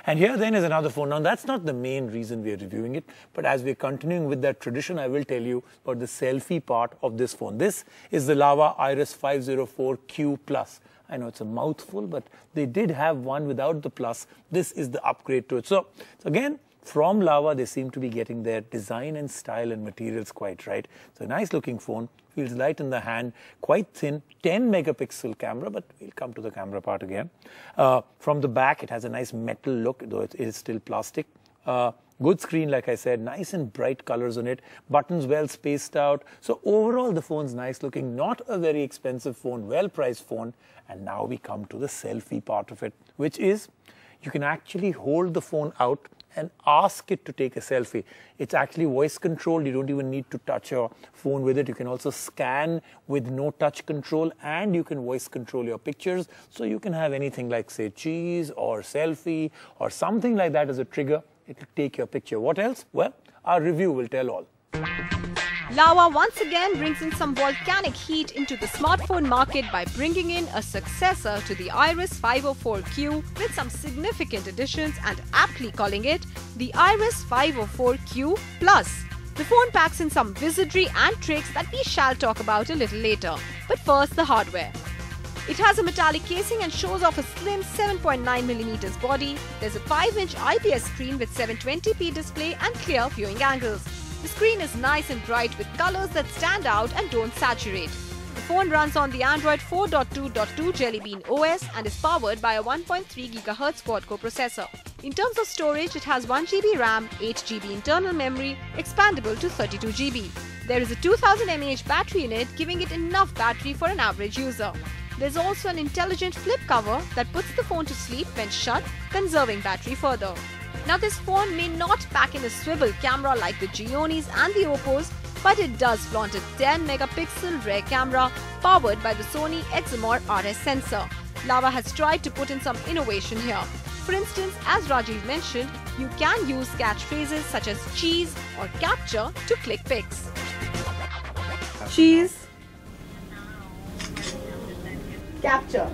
And here then is another phone. Now that's not the main reason we are reviewing it, but as we're continuing with that tradition, I will tell you about the selfie part of this phone. This is the Lava Iris 504Q Plus. I know it's a mouthful, but they did have one without the plus. This is the upgrade to it. So again, from Lava, they seem to be getting their design and style and materials quite right. It's a nice looking phone, feels light in the hand, quite thin, 10 megapixel camera, but we'll come to the camera part again. From the back, it has a nice metal look, though it is still plastic. Good screen, like I said, nice and bright colors on it, buttons well spaced out. So overall, the phone's nice looking, not a very expensive phone, well-priced phone. And now we come to the selfie part of it, which is you can actually hold the phone out and ask it to take a selfie. It's actually voice controlled. You don't even need to touch your phone with it. You can also scan with no touch control, and you can voice control your pictures. So you can have anything like, say, cheese or selfie or something like that as a trigger. It will take your picture. What else? Well, our review will tell all. Lava once again brings in some volcanic heat into the smartphone market by bringing in a successor to the Iris 504Q with some significant additions and aptly calling it the Iris 504Q Plus. The phone packs in some wizardry and tricks that we shall talk about a little later. But first, the hardware. It has a metallic casing and shows off a slim 7.9mm body. There's a 5-inch IPS screen with 720p display and clear viewing angles. The screen is nice and bright with colors that stand out and don't saturate. The phone runs on the Android 4.2.2 Jelly Bean OS and is powered by a 1.3 GHz quad-core processor. In terms of storage, it has 1GB RAM, 8GB internal memory, expandable to 32GB. There is a 2000 mAh battery in it, giving it enough battery for an average user. There's also an intelligent flip cover that puts the phone to sleep when shut, conserving battery further. Now this phone may not pack in a swivel camera like the Gionis and the Oppos, but it does flaunt a 10 megapixel rear camera powered by the Sony Exmor RS sensor. Lava has tried to put in some innovation here. For instance, as Rajiv mentioned, you can use catchphrases such as cheese or capture to click pics. Cheese. Capture.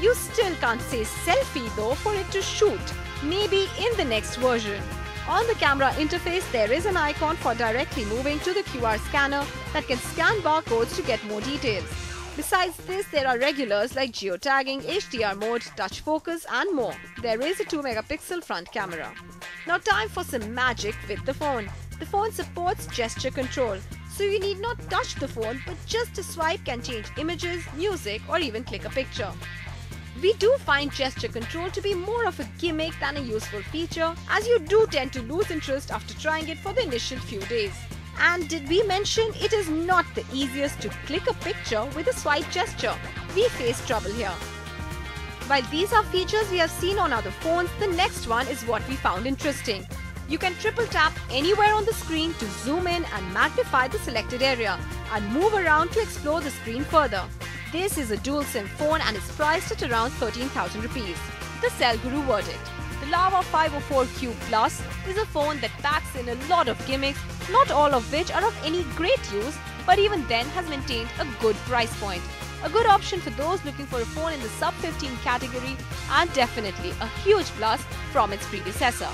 You still can't say selfie though for it to shoot, maybe in the next version. On the camera interface, there is an icon for directly moving to the QR scanner that can scan barcodes to get more details. Besides this, there are regulars like geotagging, HDR mode, touch focus and more. There is a 2 megapixel front camera. Now time for some magic with the phone. The phone supports gesture control, so you need not touch the phone, but just a swipe can change images, music or even click a picture. We do find gesture control to be more of a gimmick than a useful feature, as you do tend to lose interest after trying it for the initial few days. And did we mention it is not the easiest to click a picture with a swipe gesture? We face trouble here. While these are features we have seen on other phones, the next one is what we found interesting. You can triple tap anywhere on the screen to zoom in and magnify the selected area and move around to explore the screen further. This is a dual SIM phone and is priced at around 13,000 rupees. The Cell Guru verdict. The Lava 504Q Plus is a phone that packs in a lot of gimmicks, not all of which are of any great use, but even then has maintained a good price point. A good option for those looking for a phone in the sub-15 category and definitely a huge plus from its predecessor.